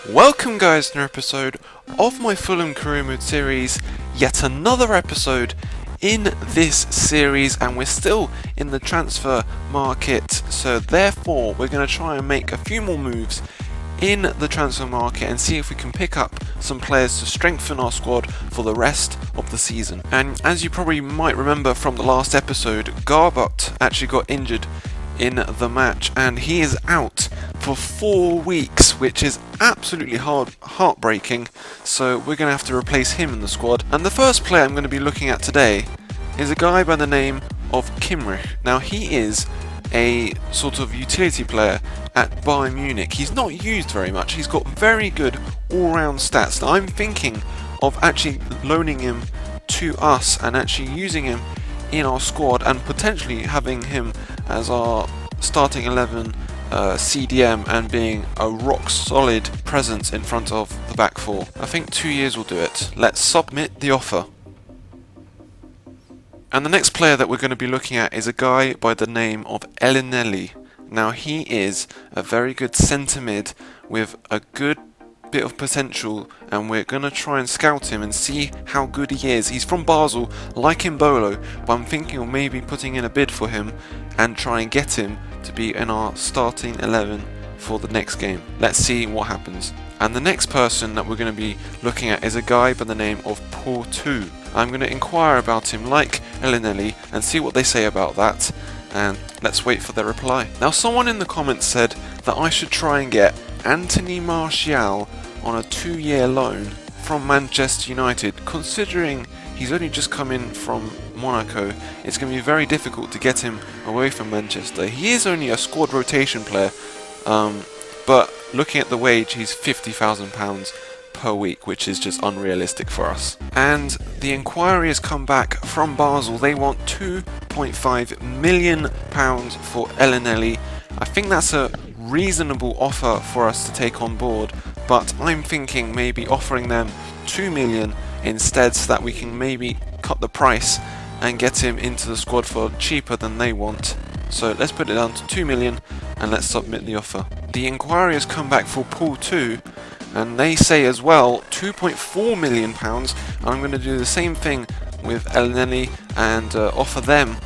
Welcome guys to another episode of my Fulham Career Mode series, yet another episode in this series, and we're still in the transfer market, so therefore we're going to try and make a few more moves in the transfer market and see if we can pick up some players to strengthen our squad for the rest of the season. And as you probably might remember from the last episode, Garbott actually got injured in the match and he is out for 4 weeks, which is absolutely heartbreaking, so we're going to have to replace him in the squad. And the first player I'm going to be looking at today is a guy by the name of Kimmich. Now he is a sort of utility player at Bayern Munich. He's not used very much, he's got very good all-round stats. Now I'm thinking of actually loaning him to us and actually using him in our squad and potentially having him as our starting 11 CDM and being a rock solid presence in front of the back four. I think 2 years will do it. Let's submit the offer. And the next player that we're going to be looking at is a guy by the name of Elinelli. Now he is a very good centre mid with a good bit of potential, and we're going to try and scout him and see how good he is. He's from Basel, like Embolo, but I'm thinking of maybe putting in a bid for him and try and get him to be in our starting 11 for the next game. Let's see what happens. And the next person that we're going to be looking at is a guy by the name of Porto. I'm going to inquire about him like Elinelli and see what they say about that, and let's wait for their reply. Now someone in the comments said that I should try and get Anthony Martial on a 2-year loan from Manchester United. Considering he's only just come in from Monaco, it's going to be very difficult to get him away from Manchester. He is only a squad rotation player, but looking at the wage, he's £50,000 per week, which is just unrealistic for us. And the inquiry has come back from Basel. They want £2.5 million for Elinelli. I think that's a reasonable offer for us to take on board, but I'm thinking maybe offering them 2 million instead, so that we can maybe cut the price and get him into the squad for cheaper than they want. So let's put it down to 2 million and let's submit the offer. The inquiry has come back for Paul 2, and they say as well £2.4 million, and I'm going to do the same thing with Elinelli and offer them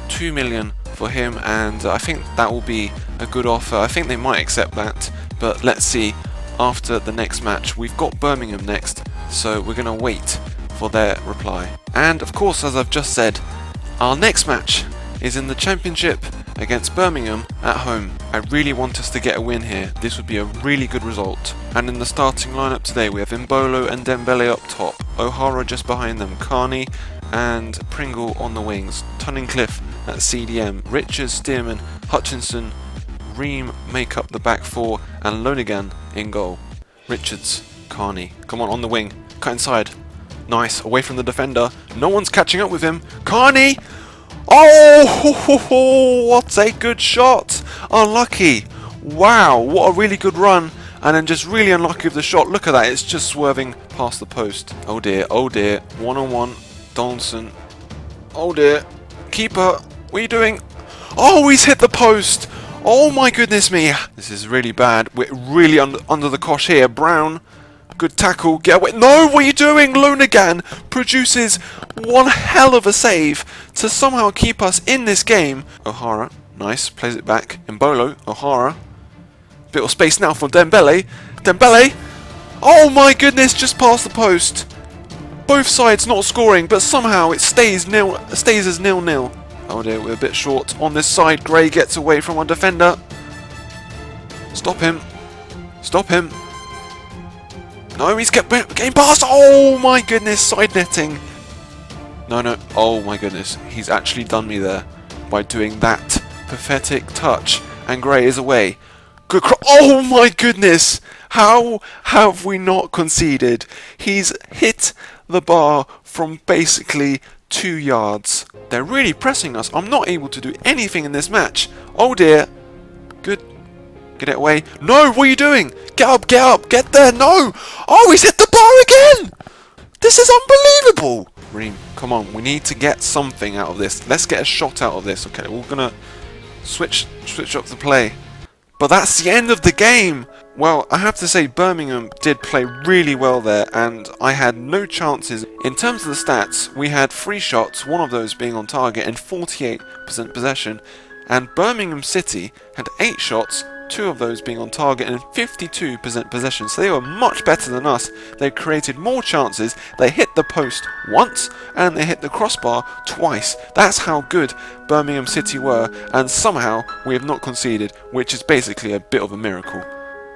2 million for him, and I think that will be a good offer. I think they might accept that, but let's see after the next match. We've got Birmingham next, so we're going to wait for their reply. And of course, as I've just said, our next match is in the Championship against Birmingham at home. I really want us to get a win here. This would be a really good result. And in the starting lineup today, we have Embolo and Dembele up top, O'Hara just behind them, Carney and Pringle on the wings, Tunnicliffe at CDM, Richards, Stearman, Hutchinson, Ream make up the back four, and Lonergan in goal. Richards, Carney, come on the wing, cut inside. Nice, away from the defender. No one's catching up with him. Carney! Oh, what a good shot! Unlucky. Wow, what a really good run. And then just really unlucky with the shot. Look at that, it's just swerving past the post. Oh dear, 1-on-1. Donaldson. Oh dear. Keeper, what are you doing? Oh, he's hit the post. Oh my goodness me. This is really bad. We're really under the cosh here. Brown. Good tackle. Get away. No, what are you doing? Lonergan produces one hell of a save to somehow keep us in this game. O'Hara. Nice. Plays it back. Embolo. O'Hara. Bit of space now for Dembele. Dembele. Oh my goodness. Just past the post. Both sides not scoring, but somehow it stays as 0-0. Oh dear, we're a bit short on this side. Gray gets away from our defender. Stop him. Stop him. No, he's getting past. Oh my goodness, side netting. No. Oh my goodness, he's actually done me there by doing that pathetic touch. And Gray is away. Good oh my goodness. How have we not conceded? He's hit the bar from basically 2 yards. They're really pressing us. I'm not able to do anything in this match. Oh dear. Good. Get it away. No, what are you doing? Get up, get there. No. Oh, he's hit the bar again. This is unbelievable. Ream, come on. We need to get something out of this. Let's get a shot out of this. Okay, we're going to switch up the play. But that's the end of the game. Well, I have to say Birmingham did play really well there, and I had no chances. In terms of the stats, we had 3 shots, one of those being on target, and 48% possession, and Birmingham City had 8 shots, 2 of those being on target, and 52% possession, so they were much better than us. They created more chances, they hit the post once, and they hit the crossbar twice. That's how good Birmingham City were, and somehow we have not conceded, which is basically a bit of a miracle.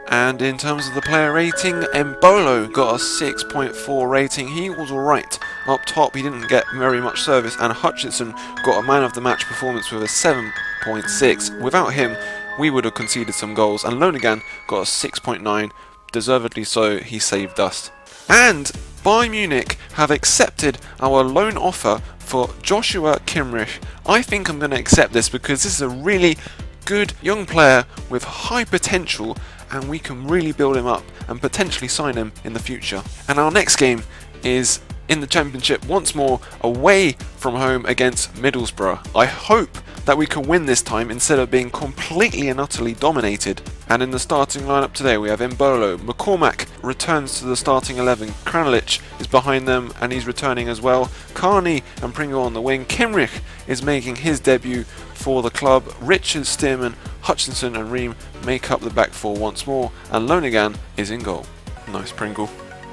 And in terms of the player rating, Embolo got a 6.4 rating. He was alright. Up top, he didn't get very much service, and Hutchinson got a man of the match performance with a 7.6. Without him, we would have conceded some goals, and Lonergan got a 6.9. Deservedly so, he saved us. And Bayern Munich have accepted our loan offer for Joshua Kimmich. I think I'm going to accept this because this is a really good young player with high potential, and we can really build him up and potentially sign him in the future. And our next game is in the Championship once more, away from home against Middlesbrough. I hope that we can win this time instead of being completely and utterly dominated. And in the starting lineup today we have Embolo, McCormack returns to the starting 11, Kranjčar is behind them and he's returning as well, Carney and Pringle on the wing, Kimmich is making his debut for the club, Richards, Stearman, Hutchinson and Ream make up the back four once more, and Lonergan is in goal. Nice Pringle.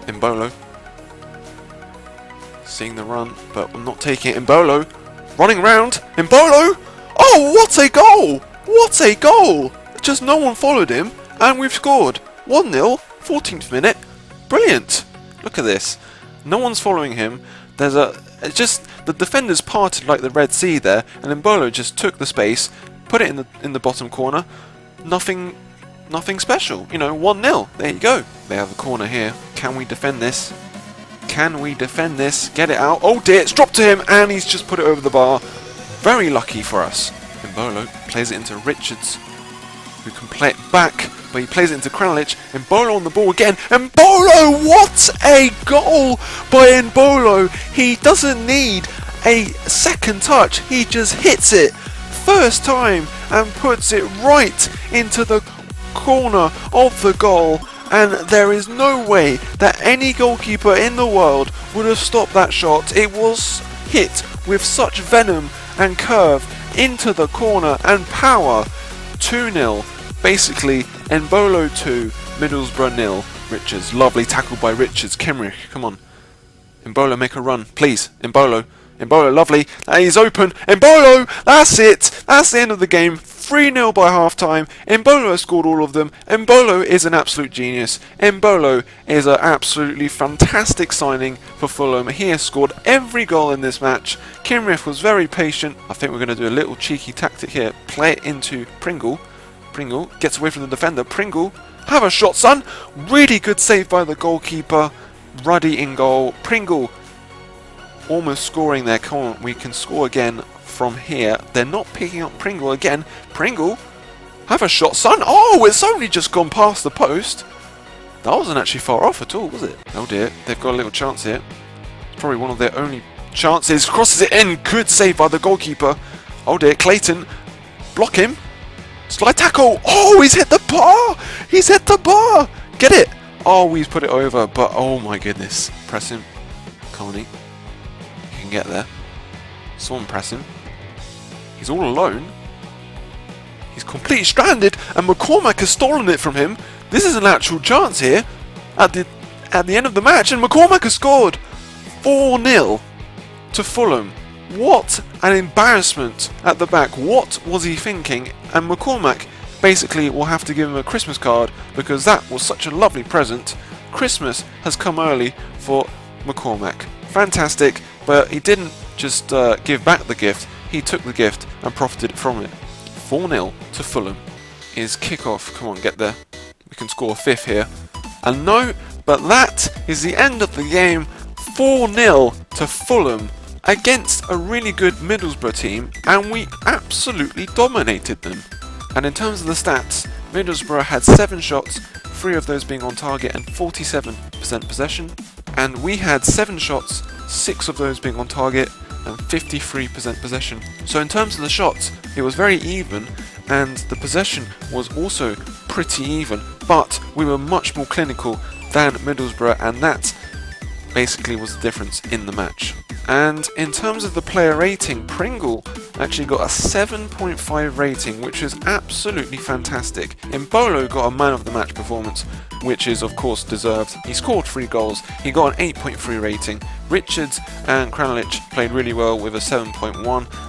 Embolo seeing the run, but I'm not taking it. Embolo running round. Embolo! Oh, what a goal! What a goal! Just no one followed him, and we've scored. 1-0, 14th minute. Brilliant. Look at this. No one's following him. It's just the defenders parted like the Red Sea there, and Embolo just took the space, put it in the bottom corner. Nothing special. You know, 1-0. There you go. They have a corner here. Can we defend this? Can we defend this? Get it out. Oh dear, it's dropped to him, and he's just put it over the bar. Very lucky for us. Embolo plays it into Richards, who can play it back, but he plays it into Kranjčar. Embolo on the ball again. Embolo! What a goal by Embolo! He doesn't need a second touch. He just hits it first time and puts it right into the corner of the goal. And there is no way that any goalkeeper in the world would have stopped that shot. It was hit with such venom and curve into the corner and power. 2-0. Basically, Embolo 2, Middlesbrough 0. Richards, lovely tackle by Richards. Kimmich, come on. Embolo, make a run, please. Embolo, lovely. He's open. Embolo, that's it. That's the end of the game. 3-0 by half time. Embolo has scored all of them. Embolo is an absolute genius. Embolo is an absolutely fantastic signing for Fulham. He has scored every goal in this match. Kimmich was very patient. I think we're going to do a little cheeky tactic here. Play it into Pringle. Pringle gets away from the defender. Pringle, have a shot, son. Really good save by the goalkeeper. Ruddy in goal. Pringle almost scoring there. Come on, we can score again from here. They're not picking up Pringle again. Pringle, have a shot, son. Oh, it's only just gone past the post. That wasn't actually far off at all, was it? Oh dear, they've got a little chance here. It's probably one of their only chances. Crosses it in. Good save by the goalkeeper. Oh dear, Clayton, block him. Slide tackle. Oh, he's hit the bar. He's hit the bar. Get it. Oh, he's put it over, but oh my goodness. Press him. Carney. He can get there. Someone press him. He's all alone. He's completely stranded, and McCormack has stolen it from him. This is an actual chance here at the end of the match, and McCormack has scored. 4-0 to Fulham. What an embarrassment at the back. What was he thinking? And McCormack basically will have to give him a Christmas card because that was such a lovely present. Christmas has come early for McCormack. Fantastic, but he didn't just give back the gift. He took the gift and profited from it. 4-0 to Fulham is kick-off. Come on, get there. We can score a fifth here. And no, but that is the end of the game. 4-0 to Fulham against a really good Middlesbrough team, and we absolutely dominated them. And in terms of the stats, Middlesbrough had 7 shots, 3 of those being on target and 47% possession. And we had 7 shots, 6 of those being on target and 53% possession. So in terms of the shots, it was very even, and the possession was also pretty even. but we were much more clinical than Middlesbrough, and that basically was the difference in the match. And in terms of the player rating, Pringle actually got a 7.5 rating, which is absolutely fantastic. Embolo got a man of the match performance, which is of course deserved. He scored 3 goals, he got an 8.3 rating. Richards and Kranilic played really well with a 7.1,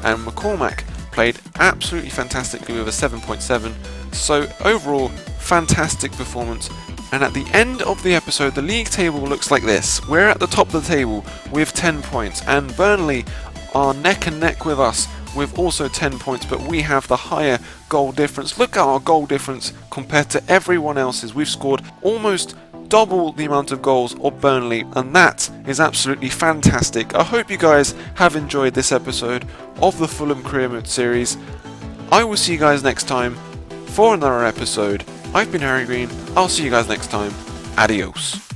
and McCormack played absolutely fantastically with a 7.7. So overall, fantastic performance. And at the end of the episode, the league table looks like this. We're at the top of the table with 10 points, and Burnley are neck and neck with us with also 10 points, but we have the higher goal difference. Look at our goal difference compared to everyone else's. We've scored almost double the amount of goals of Burnley, and that is absolutely fantastic. I hope you guys have enjoyed this episode of the Fulham Career Mode series. I will see you guys next time for another episode. I've been Harry Green. I'll see you guys next time. Adios.